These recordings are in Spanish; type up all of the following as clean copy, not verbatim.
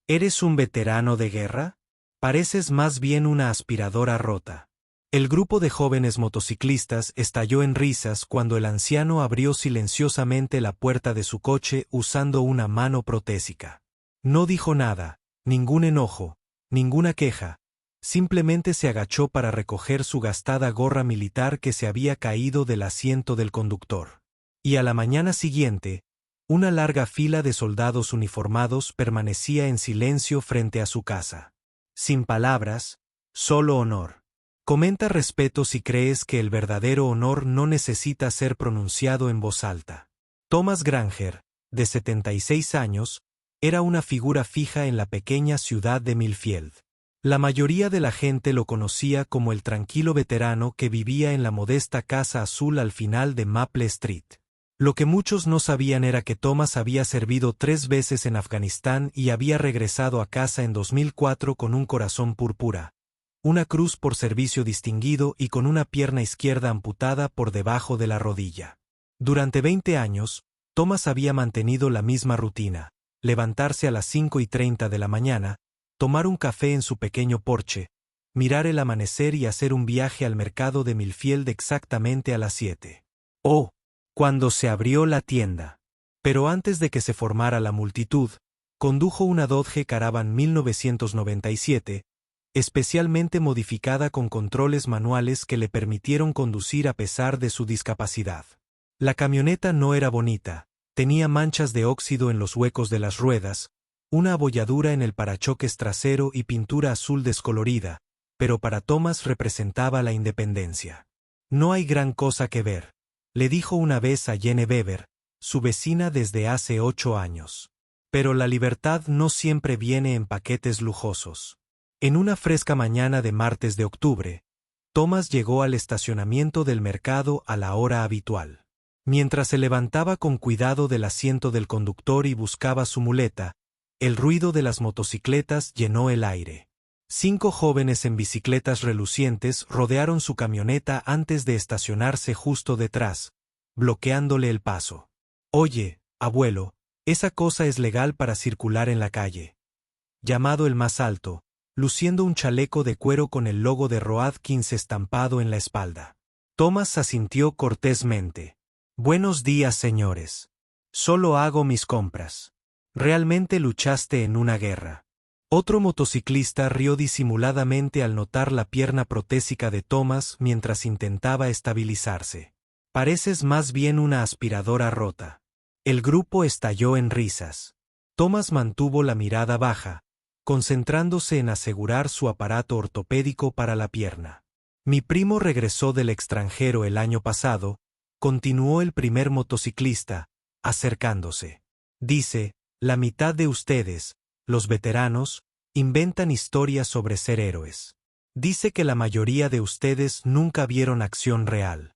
¿Eres un veterano de guerra? Pareces más bien una aspiradora rota. El grupo de jóvenes motociclistas estalló en risas cuando el anciano abrió silenciosamente la puerta de su coche usando una mano protésica. No dijo nada, ningún enojo, ninguna queja. Simplemente se agachó para recoger su gastada gorra militar que se había caído del asiento del conductor. Y a la mañana siguiente, una larga fila de soldados uniformados permanecía en silencio frente a su casa. Sin palabras, solo honor. Comenta respeto si crees que el verdadero honor no necesita ser pronunciado en voz alta. Thomas Granger, de 76 años, era una figura fija en la pequeña ciudad de Millfield. La mayoría de la gente lo conocía como el tranquilo veterano que vivía en la modesta casa azul al final de Maple Street. Lo que muchos no sabían era que Thomas había servido 3 veces en Afganistán y había regresado a casa en 2004 con un corazón púrpura, una cruz por servicio distinguido y con una pierna izquierda amputada por debajo de la rodilla. Durante 20 años, Thomas había mantenido la misma rutina: levantarse a las 5:30 de la mañana, tomar un café en su pequeño porche, mirar el amanecer y hacer un viaje al mercado de Millfield exactamente a las 7. Cuando se abrió la tienda. Pero antes de que se formara la multitud, condujo una Dodge Caravan 1997, especialmente modificada con controles manuales que le permitieron conducir a pesar de su discapacidad. La camioneta no era bonita, tenía manchas de óxido en los huecos de las ruedas, una abolladura en el parachoques trasero y pintura azul descolorida, pero para Thomas representaba la independencia. No hay gran cosa que ver, le dijo una vez a Jene Weber, su vecina desde hace 8 años. Pero la libertad no siempre viene en paquetes lujosos. En una fresca mañana de martes de octubre, Thomas llegó al estacionamiento del mercado a la hora habitual. Mientras se levantaba con cuidado del asiento del conductor y buscaba su muleta, el ruido de las motocicletas llenó el aire. 5 jóvenes en bicicletas relucientes rodearon su camioneta antes de estacionarse justo detrás, bloqueándole el paso. «Oye, abuelo, esa cosa es legal para circular en la calle», llamado el más alto, luciendo un chaleco de cuero con el logo de Roadkins estampado en la espalda. Thomas asintió cortésmente. «Buenos días, señores. Solo hago mis compras. Realmente luchaste en una guerra». Otro motociclista rió disimuladamente al notar la pierna protésica de Thomas mientras intentaba estabilizarse. «Pareces más bien una aspiradora rota». El grupo estalló en risas. Thomas mantuvo la mirada baja, concentrándose en asegurar su aparato ortopédico para la pierna. «Mi primo regresó del extranjero el año pasado», continuó el primer motociclista, acercándose. «Dice, la mitad de ustedes, los veteranos, inventan historias sobre ser héroes. Dice que la mayoría de ustedes nunca vieron acción real».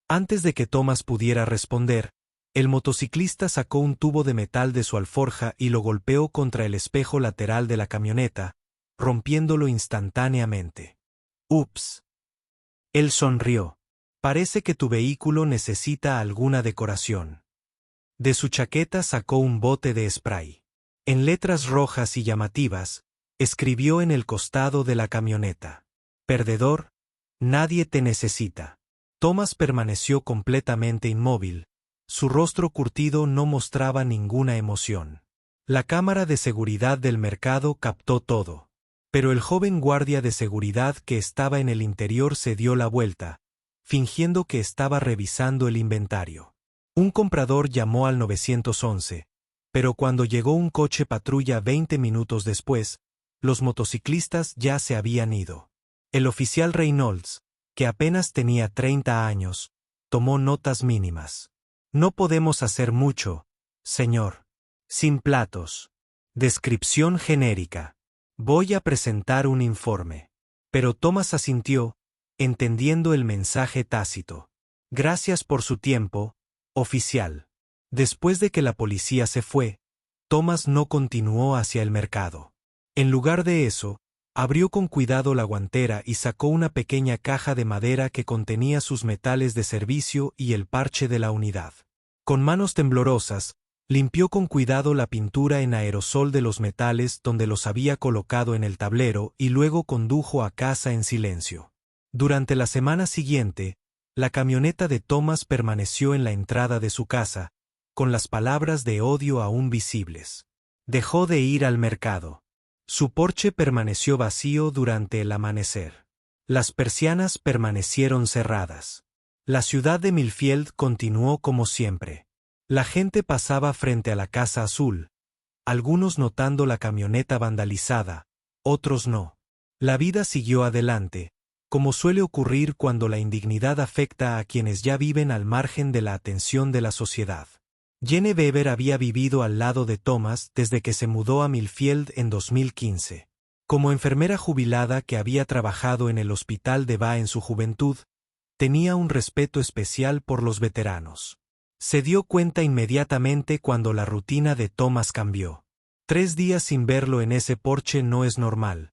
Antes de que Thomas pudiera responder, el motociclista sacó un tubo de metal de su alforja y lo golpeó contra el espejo lateral de la camioneta, rompiéndolo instantáneamente. «Ups». Él sonrió. «Parece que tu vehículo necesita alguna decoración». De su chaqueta sacó un bote de spray. En letras rojas y llamativas, escribió en el costado de la camioneta: «Perdedor, nadie te necesita». Thomas permaneció completamente inmóvil. Su rostro curtido no mostraba ninguna emoción. La cámara de seguridad del mercado captó todo. Pero el joven guardia de seguridad que estaba en el interior se dio la vuelta, fingiendo que estaba revisando el inventario. Un comprador llamó al 911. Pero cuando llegó un coche patrulla 20 minutos después, los motociclistas ya se habían ido. El oficial Reynolds, que apenas tenía 30 años, tomó notas mínimas. «No podemos hacer mucho, señor. Sin platos. Descripción genérica. Voy a presentar un informe». Pero Thomas asintió, entendiendo el mensaje tácito. «Gracias por su tiempo, oficial». Después de que la policía se fue, Thomas no continuó hacia el mercado. En lugar de eso, abrió con cuidado la guantera y sacó una pequeña caja de madera que contenía sus metales de servicio y el parche de la unidad. Con manos temblorosas, Limpió con cuidado la pintura en aerosol de los metales donde los había colocado en el tablero y luego condujo a casa en silencio. Durante la semana siguiente, la camioneta de Thomas permaneció en la entrada de su casa, con las palabras de odio aún visibles. Dejó de ir al mercado. Su porche permaneció vacío durante el amanecer. Las persianas permanecieron cerradas. La ciudad de Millfield continuó como siempre. La gente pasaba frente a la Casa Azul, algunos notando la camioneta vandalizada, otros no. La vida siguió adelante, como suele ocurrir cuando la indignidad afecta a quienes ya viven al margen de la atención de la sociedad. Jane Weber había vivido al lado de Thomas desde que se mudó a Millfield en 2015. Como enfermera jubilada que había trabajado en el hospital de Ba en su juventud, tenía un respeto especial por los veteranos. Se dio cuenta inmediatamente cuando la rutina de Thomas cambió. 3 días sin verlo en ese porche no es normal,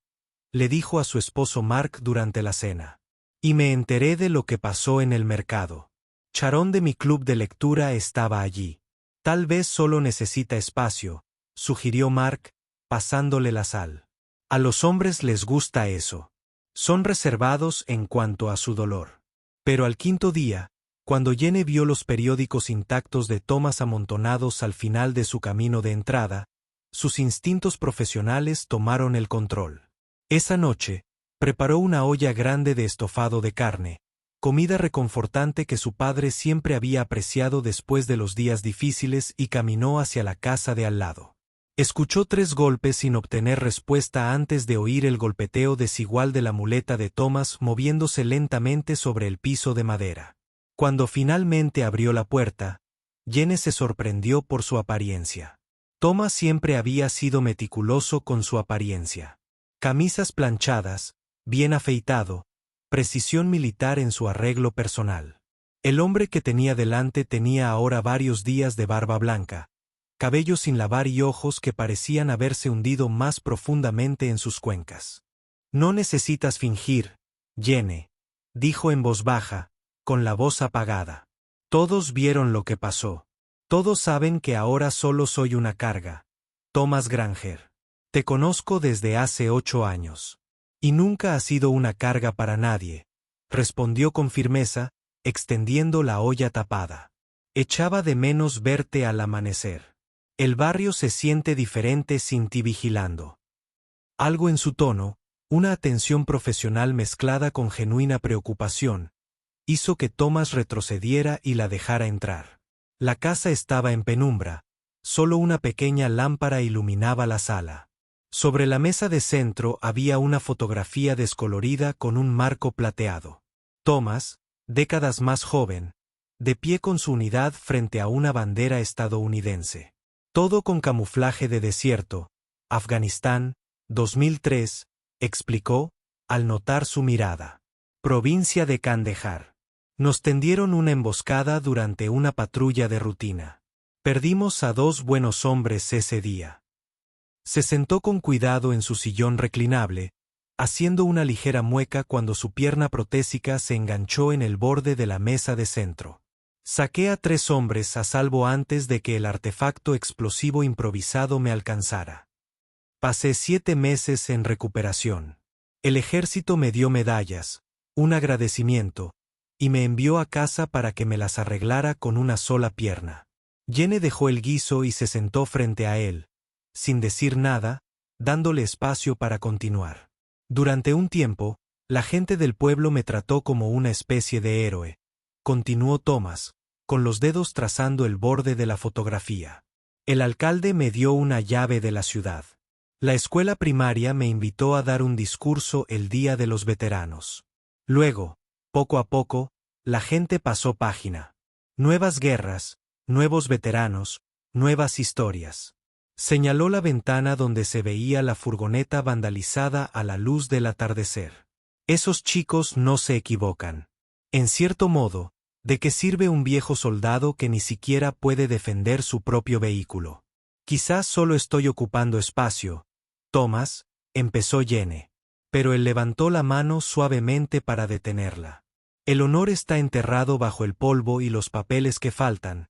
le dijo a su esposo Mark durante la cena. Y me enteré de lo que pasó en el mercado. Sharon de mi club de lectura estaba allí. Tal vez solo necesita espacio, sugirió Mark, pasándole la sal. A los hombres les gusta eso. Son reservados en cuanto a su dolor. Pero al 5.º día, cuando Jane vio los periódicos intactos de Thomas amontonados al final de su camino de entrada, sus instintos profesionales tomaron el control. Esa noche, preparó una olla grande de estofado de carne, comida reconfortante que su padre siempre había apreciado después de los días difíciles, y caminó hacia la casa de al lado. Escuchó 3 golpes sin obtener respuesta antes de oír el golpeteo desigual de la muleta de Thomas moviéndose lentamente sobre el piso de madera. Cuando finalmente abrió la puerta, Jane se sorprendió por su apariencia. Thomas siempre había sido meticuloso con su apariencia. Camisas planchadas, bien afeitado, precisión militar en su arreglo personal. El hombre que tenía delante tenía ahora varios días de barba blanca, cabello sin lavar y ojos que parecían haberse hundido más profundamente en sus cuencas. No necesitas fingir, Jane, dijo en voz baja, con la voz apagada. Todos vieron lo que pasó. Todos saben que ahora solo soy una carga. Thomas Granger. Te conozco desde hace 8 años. Y nunca has sido una carga para nadie, respondió con firmeza, extendiendo la olla tapada. Echaba de menos verte al amanecer. El barrio se siente diferente sin ti vigilando. Algo en su tono, una atención profesional mezclada con genuina preocupación, hizo que Thomas retrocediera y la dejara entrar. La casa estaba en penumbra, solo una pequeña lámpara iluminaba la sala. Sobre la mesa de centro había una fotografía descolorida con un marco plateado. Thomas, décadas más joven, de pie con su unidad frente a una bandera estadounidense. Todo con camuflaje de desierto. Afganistán, 2003, explicó, al notar su mirada. Provincia de Kandahar. Nos tendieron una emboscada durante una patrulla de rutina. Perdimos a 2 buenos hombres ese día. Se sentó con cuidado en su sillón reclinable, haciendo una ligera mueca cuando su pierna protésica se enganchó en el borde de la mesa de centro. Saqué a 3 hombres a salvo antes de que el artefacto explosivo improvisado me alcanzara. Pasé 7 meses en recuperación. El ejército me dio medallas, un agradecimiento, y me envió a casa para que me las arreglara con una sola pierna. Jane dejó el guiso y se sentó frente a él, sin decir nada, dándole espacio para continuar. Durante un tiempo, la gente del pueblo me trató como una especie de héroe, continuó Thomas, con los dedos trazando el borde de la fotografía. El alcalde me dio una llave de la ciudad. La escuela primaria me invitó a dar un discurso el Día de los Veteranos. Luego, poco a poco, la gente pasó página. Nuevas guerras, nuevos veteranos, nuevas historias. Señaló la ventana donde se veía la furgoneta vandalizada a la luz del atardecer. Esos chicos no se equivocan. En cierto modo, ¿de qué sirve un viejo soldado que ni siquiera puede defender su propio vehículo? Quizás solo estoy ocupando espacio, Thomas, empezó Jane. Pero él levantó la mano suavemente para detenerla. El honor está enterrado bajo el polvo y los papeles que faltan,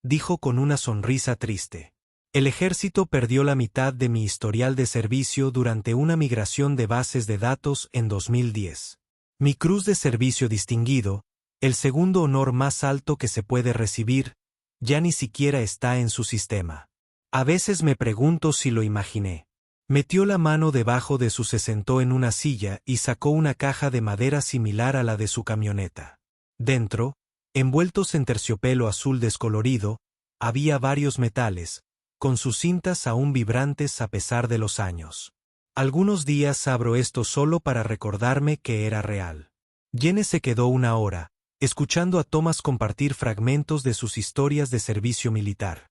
dijo con una sonrisa triste. El ejército perdió la mitad de mi historial de servicio durante una migración de bases de datos en 2010. Mi cruz de servicio distinguido, el segundo honor más alto que se puede recibir, ya ni siquiera está en su sistema. A veces me pregunto si lo imaginé. Metió la mano debajo de se sentó en una silla y sacó una caja de madera similar a la de su camioneta. Dentro, envueltos en terciopelo azul descolorido, había varios metales, con sus cintas aún vibrantes a pesar de los años. Algunos días abro esto solo para recordarme que era real. Jenny se quedó una hora, escuchando a Thomas compartir fragmentos de sus historias de servicio militar.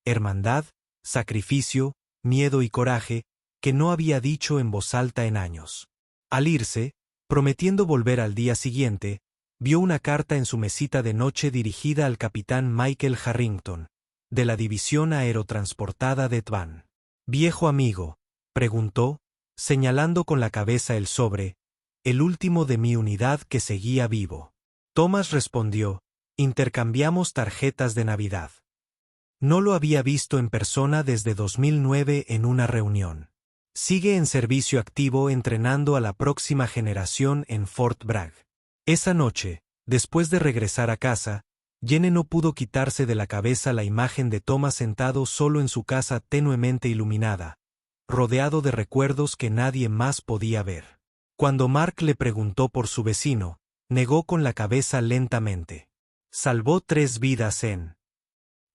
Hermandad, sacrificio, miedo y coraje, que no había dicho en voz alta en años. Al irse, prometiendo volver al día siguiente, vio una carta en su mesita de noche dirigida al capitán Michael Harrington, de la división aerotransportada de Tvan. «Viejo amigo», preguntó, señalando con la cabeza el sobre, «el último de mi unidad que seguía vivo». Thomas respondió, «Intercambiamos tarjetas de Navidad». No lo había visto en persona desde 2009 en una reunión. Sigue en servicio activo entrenando a la próxima generación en Fort Bragg. Esa noche, después de regresar a casa, Jenny no pudo quitarse de la cabeza la imagen de Thomas sentado solo en su casa tenuemente iluminada, rodeado de recuerdos que nadie más podía ver. Cuando Mark le preguntó por su vecino, negó con la cabeza lentamente. «Salvó 3 vidas en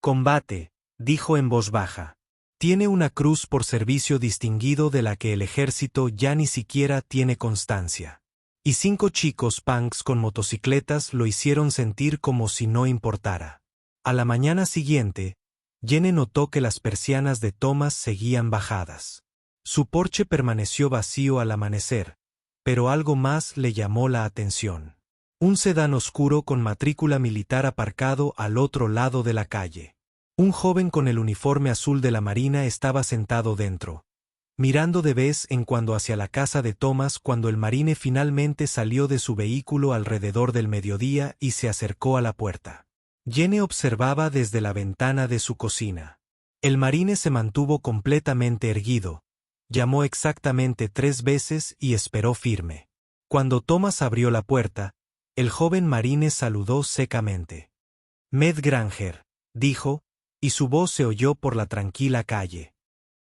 combate», dijo en voz baja. «Tiene una cruz por servicio distinguido de la que el ejército ya ni siquiera tiene constancia». Y 5 chicos punks con motocicletas lo hicieron sentir como si no importara. A la mañana siguiente, Jenny notó que las persianas de Thomas seguían bajadas. Su porche permaneció vacío al amanecer, pero algo más le llamó la atención. Un sedán oscuro con matrícula militar aparcado al otro lado de la calle. Un joven con el uniforme azul de la Marina estaba sentado dentro, mirando de vez en cuando hacia la casa de Thomas cuando el marine finalmente salió de su vehículo alrededor del mediodía y se acercó a la puerta. Jenny observaba desde la ventana de su cocina. El marine se mantuvo completamente erguido, llamó exactamente 3 veces y esperó firme. Cuando Thomas abrió la puerta, el joven marine saludó secamente. «Med Granger», dijo, y su voz se oyó por la tranquila calle.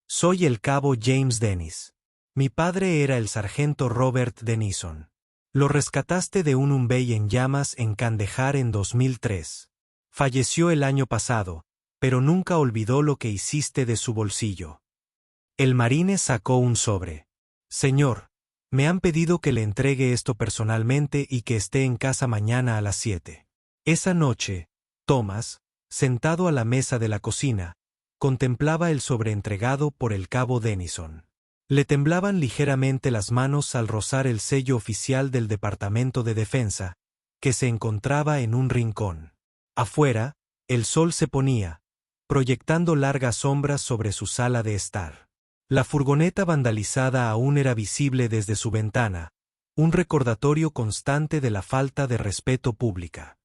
«Soy el cabo James Dennis. Mi padre era el sargento Robert Denison. Lo rescataste de un Humphrey en llamas en Kandahar en 2003. Falleció el año pasado, pero nunca olvidó lo que hiciste de su bolsillo». El marine sacó un sobre. «Señor, me han pedido que le entregue esto personalmente y que esté en casa mañana a las 7». Esa noche, Thomas, sentado a la mesa de la cocina, contemplaba el sobre entregado por el cabo Denison. Le temblaban ligeramente las manos al rozar el sello oficial del Departamento de Defensa, que se encontraba en un rincón. Afuera, el sol se ponía, proyectando largas sombras sobre su sala de estar. La furgoneta vandalizada aún era visible desde su ventana, un recordatorio constante de la falta de respeto pública.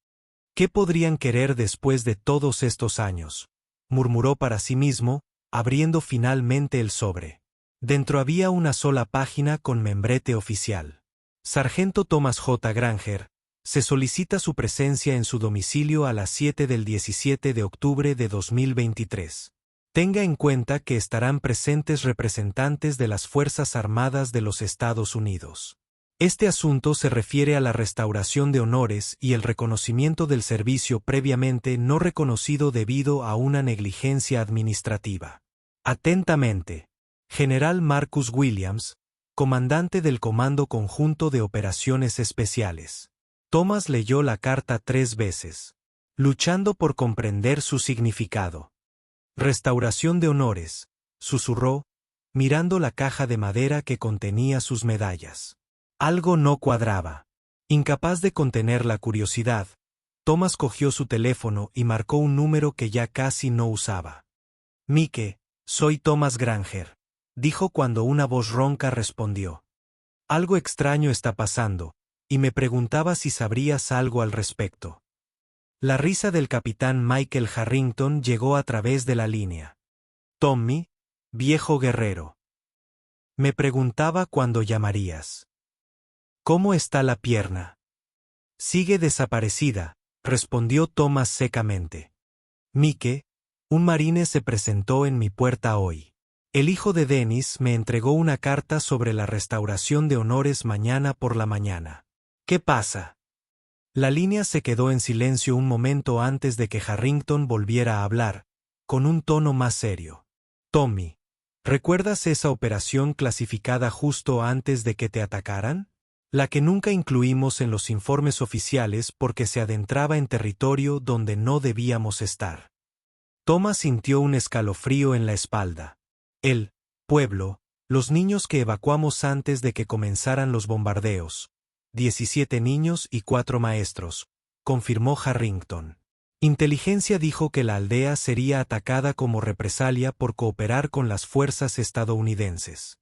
«¿Qué podrían querer después de todos estos años?», murmuró para sí mismo, abriendo finalmente el sobre. Dentro había una sola página con membrete oficial. «Sargento Thomas J. Granger, se solicita su presencia en su domicilio a las 7 del 17 de octubre de 2023. Tenga en cuenta que estarán presentes representantes de las Fuerzas Armadas de los Estados Unidos. Este asunto se refiere a la restauración de honores y el reconocimiento del servicio previamente no reconocido debido a una negligencia administrativa. Atentamente, General Marcus Williams, comandante del Comando Conjunto de Operaciones Especiales». Thomas leyó la carta 3 veces, luchando por comprender su significado. «Restauración de honores», susurró, mirando la caja de madera que contenía sus medallas. Algo no cuadraba. Incapaz de contener la curiosidad, Thomas cogió su teléfono y marcó un número que ya casi no usaba. «Mike, soy Thomas Granger», dijo cuando una voz ronca respondió. «Algo extraño está pasando, y me preguntaba si sabrías algo al respecto». La risa del capitán Michael Harrington llegó a través de la línea. Tommy, viejo guerrero. Me preguntaba cuándo llamarías. ¿Cómo está la pierna? Sigue desaparecida, respondió Thomas secamente. Mike, un marine se presentó en mi puerta hoy. El hijo de Dennis me entregó una carta sobre la restauración de honores mañana por la mañana. ¿Qué pasa? La línea se quedó en silencio un momento antes de que Harrington volviera a hablar, con un tono más serio. Tommy, ¿recuerdas esa operación clasificada justo antes de que te atacaran? La que nunca incluimos en los informes oficiales porque se adentraba en territorio donde no debíamos estar. Thomas sintió un escalofrío en la espalda. El pueblo, los niños que evacuamos antes de que comenzaran los bombardeos. 17 niños y 4 maestros, confirmó Harrington. Inteligencia dijo que la aldea sería atacada como represalia por cooperar con las fuerzas estadounidenses.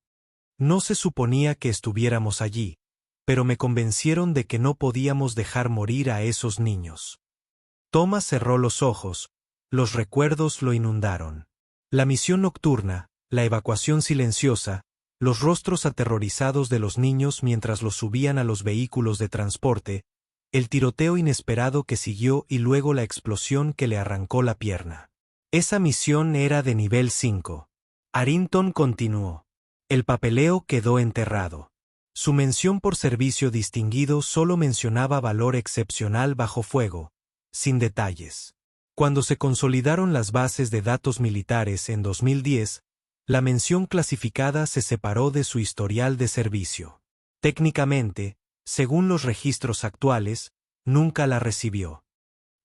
No se suponía que estuviéramos allí, pero me convencieron de que no podíamos dejar morir a esos niños. Thomas cerró los ojos, los recuerdos lo inundaron. La misión nocturna, la evacuación silenciosa, los rostros aterrorizados de los niños mientras los subían a los vehículos de transporte, el tiroteo inesperado que siguió y luego la explosión que le arrancó la pierna. Esa misión era de nivel 5. Harrington continuó. El papeleo quedó enterrado. Su mención por servicio distinguido solo mencionaba valor excepcional bajo fuego, sin detalles. Cuando se consolidaron las bases de datos militares en 2010, la mención clasificada se separó de su historial de servicio. Técnicamente, según los registros actuales, nunca la recibió.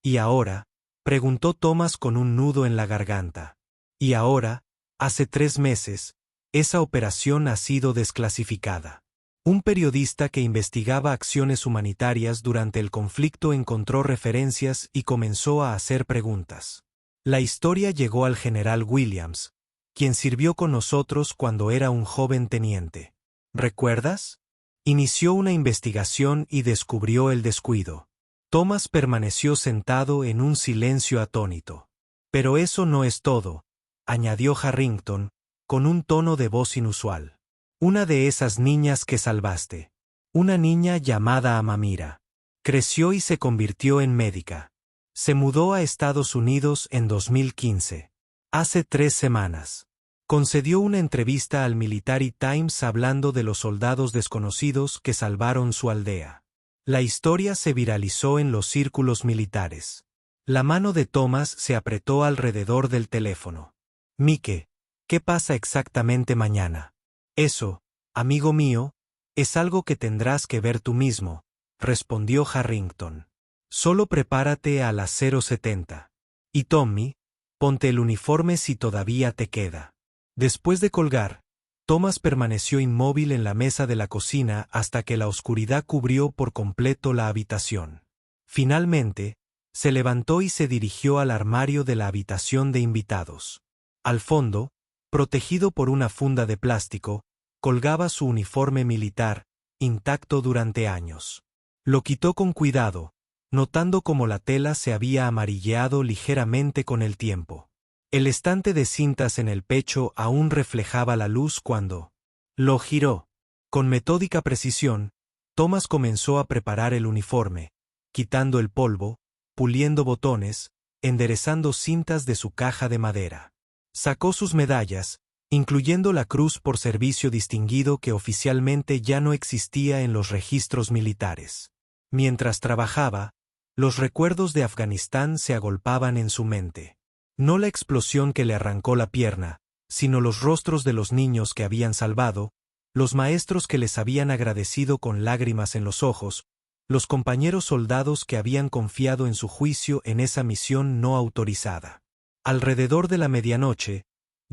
¿Y ahora? Preguntó Thomas con un nudo en la garganta. Y ahora, hace 3 meses, esa operación ha sido desclasificada. Un periodista que investigaba acciones humanitarias durante el conflicto encontró referencias y comenzó a hacer preguntas. La historia llegó al general Williams, quien sirvió con nosotros cuando era un joven teniente. ¿Recuerdas? Inició una investigación y descubrió el descuido. Thomas permaneció sentado en un silencio atónito. Pero eso no es todo, añadió Harrington, con un tono de voz inusual. Una de esas niñas que salvaste. Una niña llamada Amamira. Creció y se convirtió en médica. Se mudó a Estados Unidos en 2015. Hace 3 semanas. Concedió una entrevista al Military Times hablando de los soldados desconocidos que salvaron su aldea. La historia se viralizó en los círculos militares. La mano de Thomas se apretó alrededor del teléfono. Mike, ¿qué pasa exactamente mañana? Eso, amigo mío, es algo que tendrás que ver tú mismo, respondió Harrington. Solo prepárate a las 0:70. Y Tommy, ponte el uniforme si todavía te queda. Después de colgar, Thomas permaneció inmóvil en la mesa de la cocina hasta que la oscuridad cubrió por completo la habitación. Finalmente, se levantó y se dirigió al armario de la habitación de invitados. Al fondo, protegido por una funda de plástico, colgaba su uniforme militar, intacto durante años. Lo quitó con cuidado, notando cómo la tela se había amarilleado ligeramente con el tiempo. El estante de cintas en el pecho aún reflejaba la luz cuando lo giró. Con metódica precisión, Thomas comenzó a preparar el uniforme, quitando el polvo, puliendo botones, enderezando cintas de su caja de madera. Sacó sus medallas, incluyendo la Cruz por Servicio Distinguido que oficialmente ya no existía en los registros militares. Mientras trabajaba, los recuerdos de Afganistán se agolpaban en su mente. No la explosión que le arrancó la pierna, sino los rostros de los niños que habían salvado, los maestros que les habían agradecido con lágrimas en los ojos, los compañeros soldados que habían confiado en su juicio en esa misión no autorizada. Alrededor de la medianoche,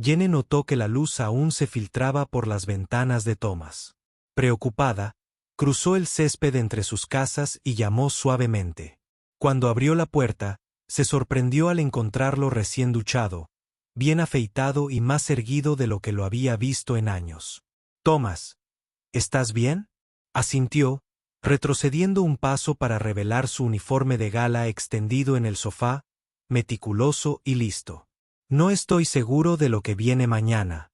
Jenny notó que la luz aún se filtraba por las ventanas de Thomas. Preocupada, cruzó el césped entre sus casas y llamó suavemente. Cuando abrió la puerta, se sorprendió al encontrarlo recién duchado, bien afeitado y más erguido de lo que lo había visto en años. «Thomas, ¿estás bien?», asintió, retrocediendo un paso para revelar su uniforme de gala extendido en el sofá, meticuloso y listo. No estoy seguro de lo que viene mañana,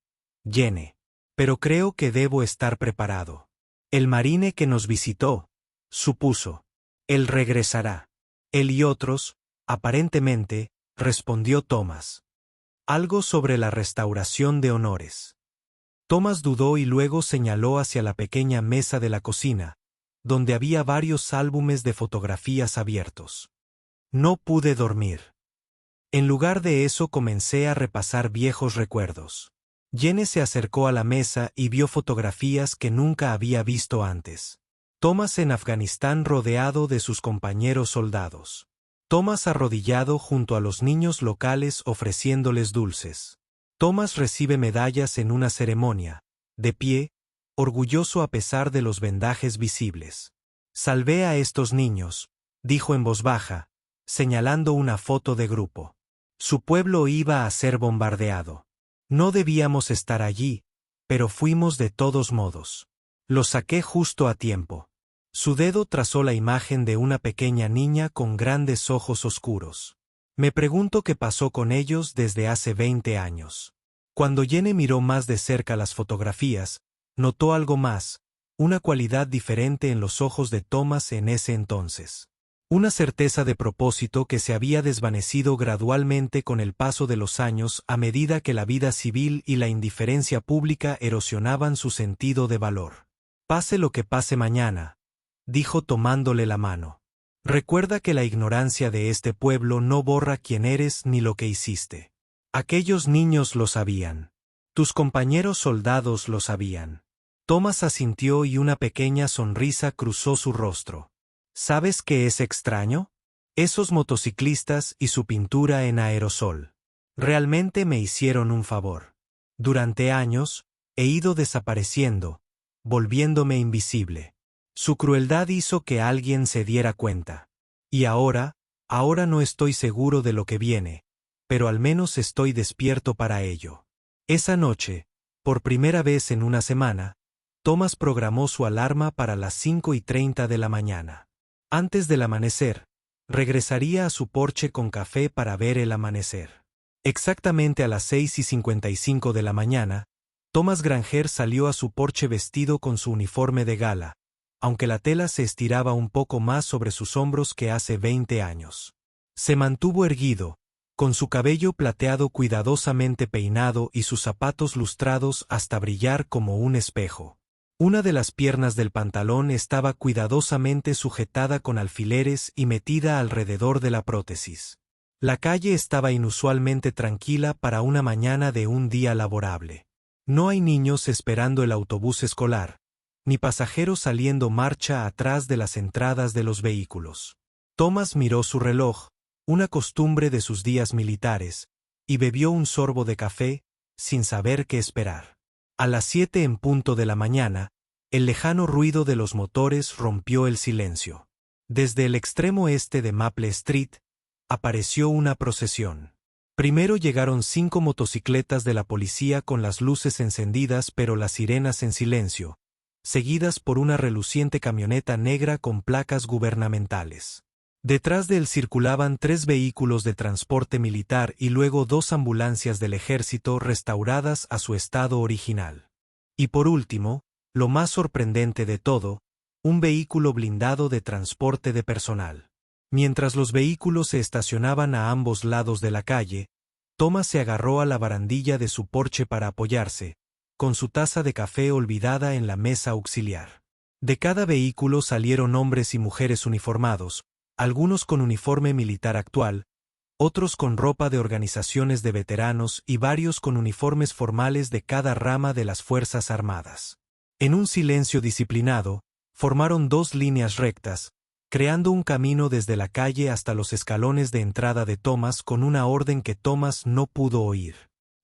Jenny, pero creo que debo estar preparado. El marine que nos visitó, supuso. Él regresará. Él y otros, aparentemente, respondió Thomas. Algo sobre la restauración de honores. Thomas dudó y luego señaló hacia la pequeña mesa de la cocina, donde había varios álbumes de fotografías abiertos. No pude dormir. En lugar de eso comencé a repasar viejos recuerdos. Jenny se acercó a la mesa y vio fotografías que nunca había visto antes. Thomas en Afganistán rodeado de sus compañeros soldados. Thomas arrodillado junto a los niños locales ofreciéndoles dulces. Thomas recibe medallas en una ceremonia, de pie, orgulloso a pesar de los vendajes visibles. Salvé a estos niños, dijo en voz baja, señalando una foto de grupo. Su pueblo iba a ser bombardeado. No debíamos estar allí, pero fuimos de todos modos. Los saqué justo a tiempo. Su dedo trazó la imagen de una pequeña niña con grandes ojos oscuros. Me pregunto qué pasó con ellos desde hace 20 años. Cuando Jenny miró más de cerca las fotografías, notó algo más, una cualidad diferente en los ojos de Thomas en ese entonces. Una certeza de propósito que se había desvanecido gradualmente con el paso de los años a medida que la vida civil y la indiferencia pública erosionaban su sentido de valor. Pase lo que pase mañana, dijo tomándole la mano. Recuerda que la ignorancia de este pueblo no borra quién eres ni lo que hiciste. Aquellos niños lo sabían. Tus compañeros soldados lo sabían. Thomas asintió y una pequeña sonrisa cruzó su rostro. ¿Sabes qué es extraño? Esos motociclistas y su pintura en aerosol. Realmente me hicieron un favor. Durante años, he ido desapareciendo, volviéndome invisible. Su crueldad hizo que alguien se diera cuenta. Y ahora no estoy seguro de lo que viene, pero al menos estoy despierto para ello. Esa noche, por primera vez en una semana, Thomas programó su alarma para las 5:30 de la mañana. Antes del amanecer, regresaría a su porche con café para ver el amanecer. Exactamente a las 6:55 de la mañana, Thomas Granger salió a su porche vestido con su uniforme de gala, aunque la tela se estiraba un poco más sobre sus hombros que hace 20 años. Se mantuvo erguido, con su cabello plateado cuidadosamente peinado y sus zapatos lustrados hasta brillar como un espejo. Una de las piernas del pantalón estaba cuidadosamente sujetada con alfileres y metida alrededor de la prótesis. La calle estaba inusualmente tranquila para una mañana de un día laborable. No hay niños esperando el autobús escolar, ni pasajeros saliendo marcha atrás de las entradas de los vehículos. Thomas miró su reloj, una costumbre de sus días militares, y bebió un sorbo de café, sin saber qué esperar. A las 7 en punto de la mañana, el lejano ruido de los motores rompió el silencio. Desde el extremo este de Maple Street, apareció una procesión. Primero llegaron 5 motocicletas de la policía con las luces encendidas pero las sirenas en silencio, seguidas por una reluciente camioneta negra con placas gubernamentales. Detrás de él circulaban 3 vehículos de transporte militar y luego 2 ambulancias del ejército restauradas a su estado original. Y por último, lo más sorprendente de todo, un vehículo blindado de transporte de personal. Mientras los vehículos se estacionaban a ambos lados de la calle, Thomas se agarró a la barandilla de su porche para apoyarse, con su taza de café olvidada en la mesa auxiliar. De cada vehículo salieron hombres y mujeres uniformados, algunos con uniforme militar actual, otros con ropa de organizaciones de veteranos y varios con uniformes formales de cada rama de las Fuerzas Armadas. En un silencio disciplinado, formaron 2 líneas rectas, creando un camino desde la calle hasta los escalones de entrada de Thomas con una orden que Thomas no pudo oír.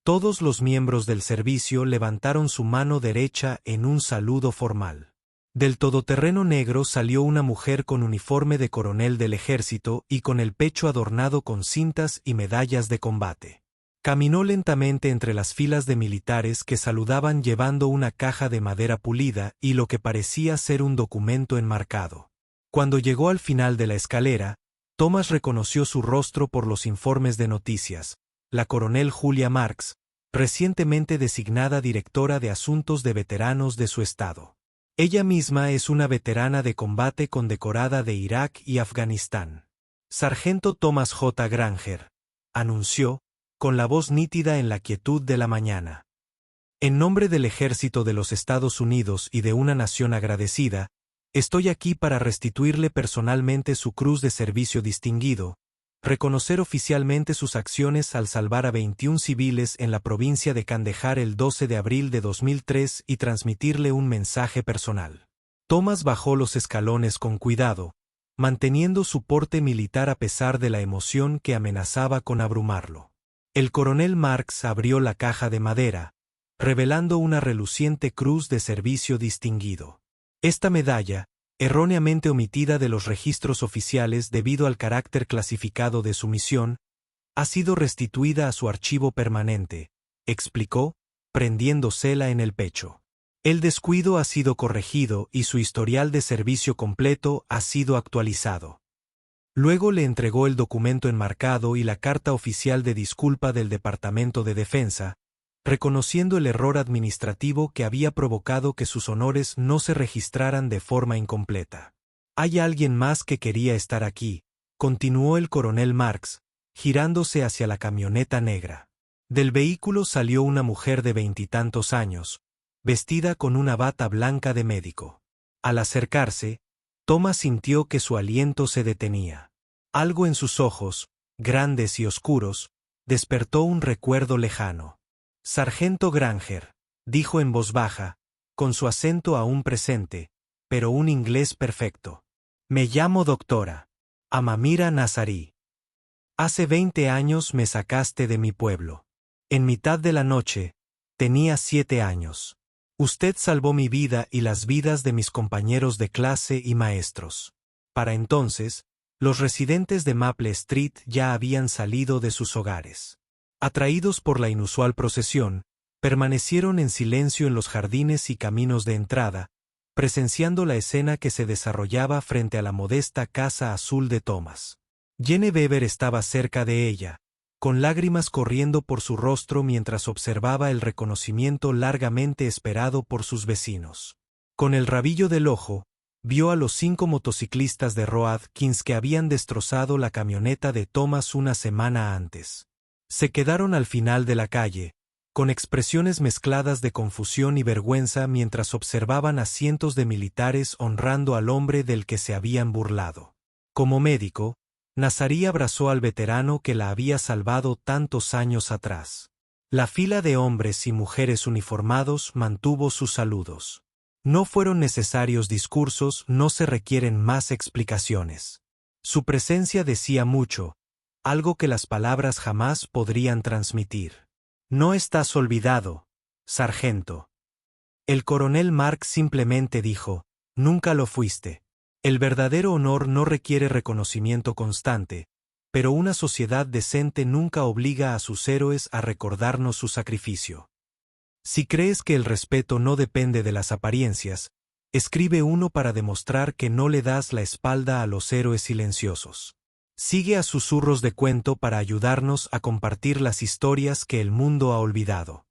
Todos los miembros del servicio levantaron su mano derecha en un saludo formal. Del todoterreno negro salió una mujer con uniforme de coronel del ejército y con el pecho adornado con cintas y medallas de combate. Caminó lentamente entre las filas de militares que saludaban llevando una caja de madera pulida y lo que parecía ser un documento enmarcado. Cuando llegó al final de la escalera, Thomas reconoció su rostro por los informes de noticias, la coronel Julia Marks, recientemente designada directora de Asuntos de Veteranos de su estado. Ella misma es una veterana de combate condecorada de Irak y Afganistán. Sargento Thomas J. Granger, anunció, con la voz nítida en la quietud de la mañana. En nombre del Ejército de los Estados Unidos y de una nación agradecida, estoy aquí para restituirle personalmente su Cruz de Servicio Distinguido, reconocer oficialmente sus acciones al salvar a 21 civiles en la provincia de Kandahar el 12 de abril de 2003 y transmitirle un mensaje personal. Thomas bajó los escalones con cuidado, manteniendo su porte militar a pesar de la emoción que amenazaba con abrumarlo. El coronel Marks abrió la caja de madera, revelando una reluciente Cruz de Servicio Distinguido. Esta medalla, erróneamente omitida de los registros oficiales debido al carácter clasificado de su misión, ha sido restituida a su archivo permanente, explicó, prendiéndosela en el pecho. El descuido ha sido corregido y su historial de servicio completo ha sido actualizado. Luego le entregó el documento enmarcado y la carta oficial de disculpa del Departamento de Defensa, reconociendo el error administrativo que había provocado que sus honores no se registraran de forma incompleta. «Hay alguien más que quería estar aquí», continuó el coronel Marks, girándose hacia la camioneta negra. Del vehículo salió una mujer de 20 y tantos años, vestida con una bata blanca de médico. Al acercarse, Thomas sintió que su aliento se detenía. Algo en sus ojos, grandes y oscuros, despertó un recuerdo lejano. «Sargento Granger», dijo en voz baja, con su acento aún presente, pero un inglés perfecto. «Me llamo doctora Amamira Nazarí. Hace 20 años me sacaste de mi pueblo. En mitad de la noche, tenía 7 años. Usted salvó mi vida y las vidas de mis compañeros de clase y maestros. Para entonces, los residentes de Maple Street ya habían salido de sus hogares. Atraídos por la inusual procesión, permanecieron en silencio en los jardines y caminos de entrada, presenciando la escena que se desarrollaba frente a la modesta casa azul de Thomas. Genevieve estaba cerca de ella, con lágrimas corriendo por su rostro mientras observaba el reconocimiento largamente esperado por sus vecinos. Con el rabillo del ojo, vio a los 5 motociclistas de Roadkins que habían destrozado la camioneta de Thomas una semana antes. Se quedaron al final de la calle, con expresiones mezcladas de confusión y vergüenza mientras observaban a cientos de militares honrando al hombre del que se habían burlado. Como médico, Nazarí abrazó al veterano que la había salvado tantos años atrás. La fila de hombres y mujeres uniformados mantuvo sus saludos. No fueron necesarios discursos, no se requieren más explicaciones. Su presencia decía mucho, algo que las palabras jamás podrían transmitir. «No estás olvidado, sargento». El coronel Mark simplemente dijo, «Nunca lo fuiste». El verdadero honor no requiere reconocimiento constante, pero una sociedad decente nunca obliga a sus héroes a recordarnos su sacrificio. Si crees que el respeto no depende de las apariencias, escribe uno para demostrar que no le das la espalda a los héroes silenciosos. Sigue a Susurros de Cuento para ayudarnos a compartir las historias que el mundo ha olvidado.